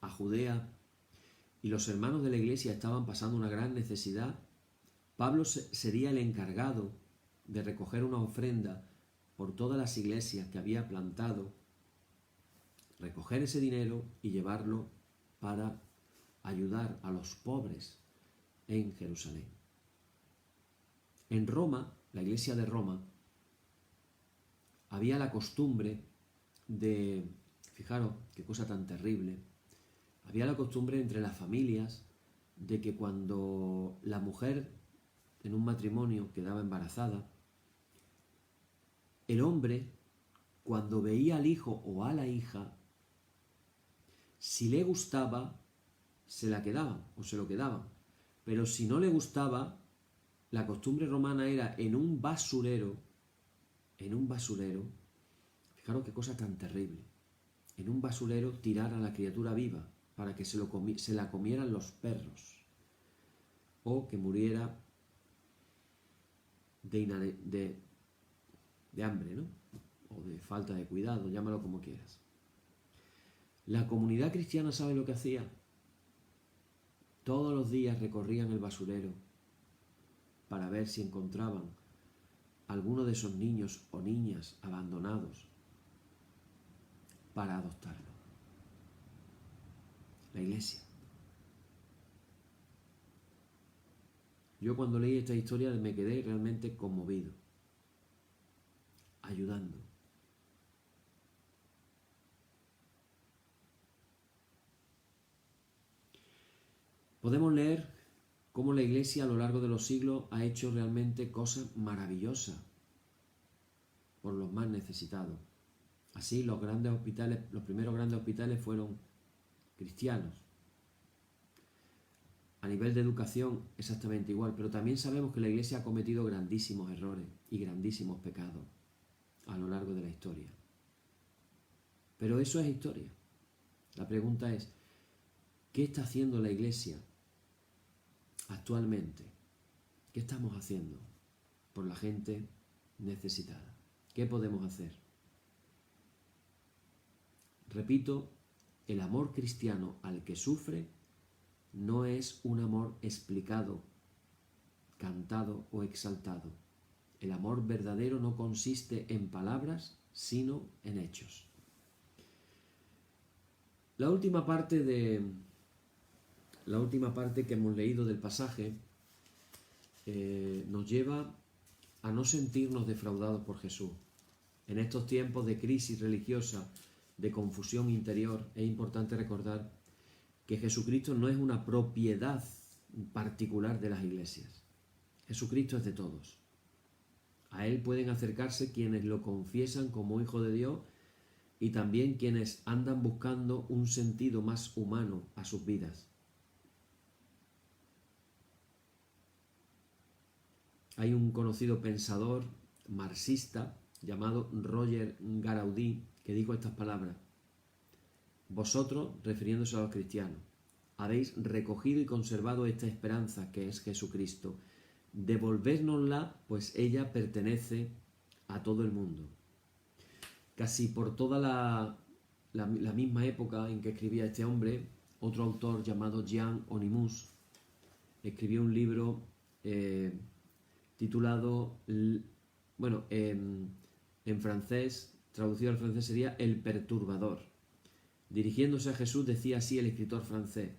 a Judea y los hermanos de la iglesia estaban pasando una gran necesidad, Pablo sería el encargado de recoger una ofrenda por todas las iglesias que había plantado, recoger ese dinero y llevarlo para ayudar a los pobres en Jerusalén. En Roma, la iglesia de Roma, había la costumbre de, fijaros qué cosa tan terrible, había la costumbre entre las familias de que cuando la mujer en un matrimonio quedaba embarazada, el hombre, cuando veía al hijo o a la hija, si le gustaba, se la quedaban o se lo quedaban. Pero si no le gustaba, la costumbre romana era en un basurero, fijaros qué cosa tan terrible, en un basurero tirar a la criatura viva para que se la comieran los perros o que muriera de hambre, ¿no? O de falta de cuidado, llámalo como quieras. La comunidad cristiana, ¿sabe lo que hacía? Todos los días recorrían el basurero para ver si encontraban alguno de esos niños o niñas abandonados para adoptarlo. La iglesia. Yo cuando leí esta historia me quedé realmente conmovido, ayudando. Podemos leer cómo la iglesia a lo largo de los siglos ha hecho realmente cosas maravillosas por los más necesitados. Así los primeros grandes hospitales fueron cristianos. A nivel de educación exactamente igual, pero también sabemos que la iglesia ha cometido grandísimos errores y grandísimos pecados a lo largo de la historia. Pero eso es historia. La pregunta es, ¿qué está haciendo la iglesia actualmente? ¿Qué estamos haciendo por la gente necesitada? ¿Qué podemos hacer? Repito, el amor cristiano al que sufre no es un amor explicado, cantado o exaltado. El amor verdadero no consiste en palabras, sino en hechos. La última parte que hemos leído del pasaje nos lleva a no sentirnos defraudados por Jesús. En estos tiempos de crisis religiosa, de confusión interior, es importante recordar que Jesucristo no es una propiedad particular de las iglesias. Jesucristo es de todos. A Él pueden acercarse quienes lo confiesan como Hijo de Dios y también quienes andan buscando un sentido más humano a sus vidas. Hay un conocido pensador marxista llamado Roger Garaudí que dijo estas palabras: vosotros, refiriéndose a los cristianos, habéis recogido y conservado esta esperanza que es Jesucristo. Devolvérnosla, pues ella pertenece a todo el mundo. Casi por toda la misma época en que escribía este hombre, otro autor llamado Jean Onimus escribió un libro titulado, en francés, traducido al francés sería El Perturbador. Dirigiéndose a Jesús decía así el escritor francés: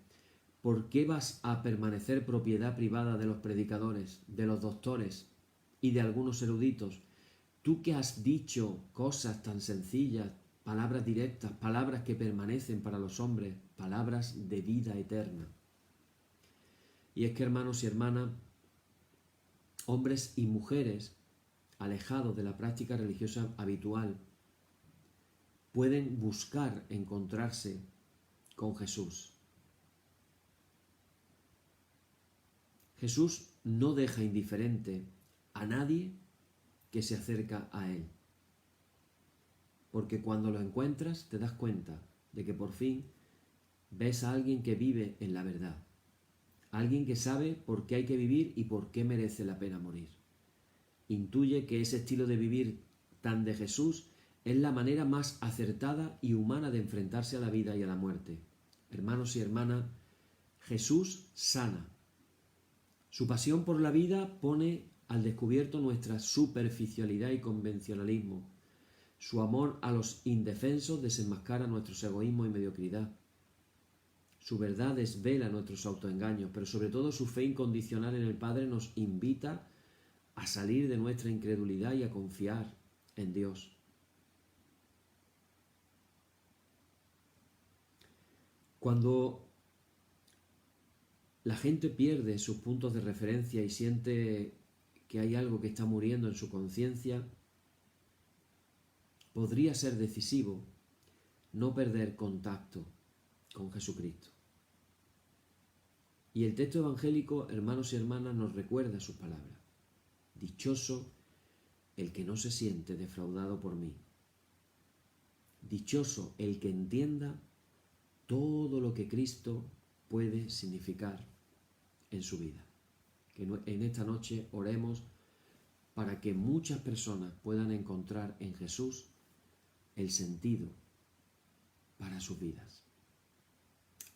¿por qué vas a permanecer propiedad privada de los predicadores, de los doctores y de algunos eruditos? Tú que has dicho cosas tan sencillas, palabras directas, palabras que permanecen para los hombres, palabras de vida eterna. Y es que, hermanos y hermanas, hombres y mujeres alejados de la práctica religiosa habitual pueden buscar encontrarse con Jesús. Jesús no deja indiferente a nadie que se acerca a Él. Porque cuando lo encuentras te das cuenta de que por fin ves a alguien que vive en la verdad. Alguien que sabe por qué hay que vivir y por qué merece la pena morir. Intuye que ese estilo de vivir tan de Jesús es la manera más acertada y humana de enfrentarse a la vida y a la muerte. Hermanos y hermanas, Jesús sana. Su pasión por la vida pone al descubierto nuestra superficialidad y convencionalismo. Su amor a los indefensos desenmascara nuestros egoísmos y mediocridad. Su verdad desvela nuestros autoengaños, pero sobre todo su fe incondicional en el Padre nos invita a salir de nuestra incredulidad y a confiar en Dios. Cuando la gente pierde sus puntos de referencia y siente que hay algo que está muriendo en su conciencia, podría ser decisivo no perder contacto con Jesucristo. Y el texto evangélico, hermanos y hermanas, nos recuerda sus palabras. Dichoso el que no se siente defraudado por mí. Dichoso el que entienda todo lo que Cristo puede significar en su vida. Que en esta noche oremos para que muchas personas puedan encontrar en Jesús el sentido para sus vidas.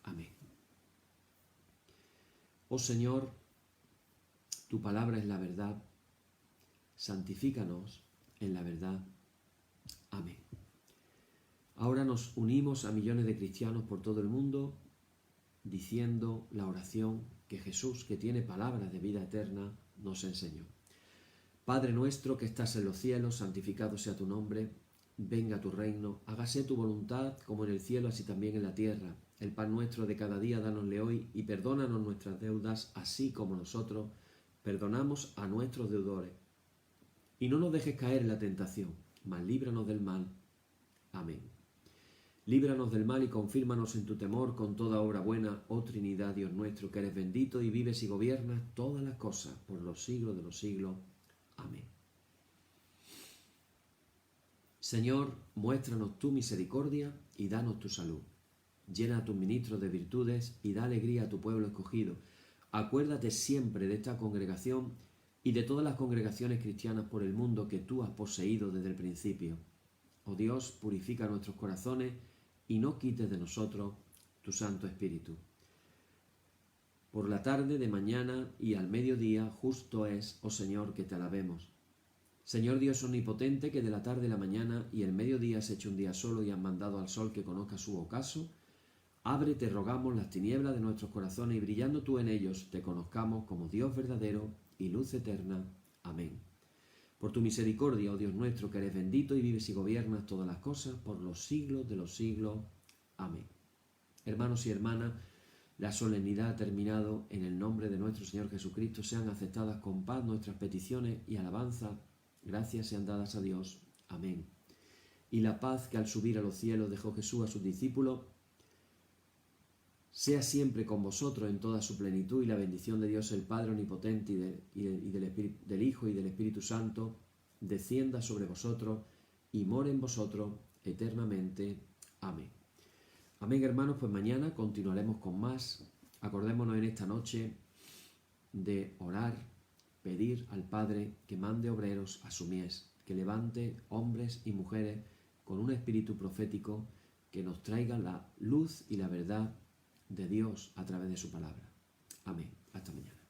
Amén. Oh Señor, tu palabra es la verdad. Santifícanos en la verdad. Amén. Ahora nos unimos a millones de cristianos por todo el mundo diciendo la oración que Jesús, que tiene palabras de vida eterna, nos enseñó. Padre nuestro que estás en los cielos, santificado sea tu nombre. Venga tu reino, hágase tu voluntad como en el cielo, así también en la tierra. El pan nuestro de cada día, dánosle hoy, y perdónanos nuestras deudas, así como nosotros perdonamos a nuestros deudores. Y no nos dejes caer en la tentación, mas líbranos del mal. Amén. Líbranos del mal y confírmanos en tu temor con toda obra buena, oh Trinidad, Dios nuestro, que eres bendito y vives y gobiernas todas las cosas por los siglos de los siglos. Amén. Señor, muéstranos tu misericordia y danos tu salud. Llena a tus ministros de virtudes y da alegría a tu pueblo escogido. Acuérdate siempre de esta congregación y de todas las congregaciones cristianas por el mundo que tú has poseído desde el principio. Oh Dios, purifica nuestros corazones y no quites de nosotros tu Santo Espíritu. Por la tarde, de mañana y al mediodía, justo es, oh Señor, que te alabemos. Señor Dios omnipotente, que de la tarde a la mañana y el mediodía has hecho un día solo y has mandado al sol que conozca su ocaso, abre, te rogamos, las tinieblas de nuestros corazones y brillando tú en ellos, te conozcamos como Dios verdadero y luz eterna. Amén. Por tu misericordia, oh Dios nuestro, que eres bendito y vives y gobiernas todas las cosas por los siglos de los siglos. Amén. Hermanos y hermanas, la solemnidad ha terminado. En el nombre de nuestro Señor Jesucristo sean aceptadas con paz nuestras peticiones y alabanza. Gracias sean dadas a Dios. Amén. Y la paz que al subir a los cielos dejó Jesús a sus discípulos, sea siempre con vosotros en toda su plenitud, y la bendición de Dios el Padre omnipotente del Hijo y del Espíritu Santo descienda sobre vosotros y more en vosotros eternamente. Amén. Amén, hermanos, pues mañana continuaremos con más. Acordémonos en esta noche de orar, pedir al Padre que mande obreros a su mies, que levante hombres y mujeres con un espíritu profético que nos traiga la luz y la verdad de Dios a través de su palabra. Amén. Hasta mañana.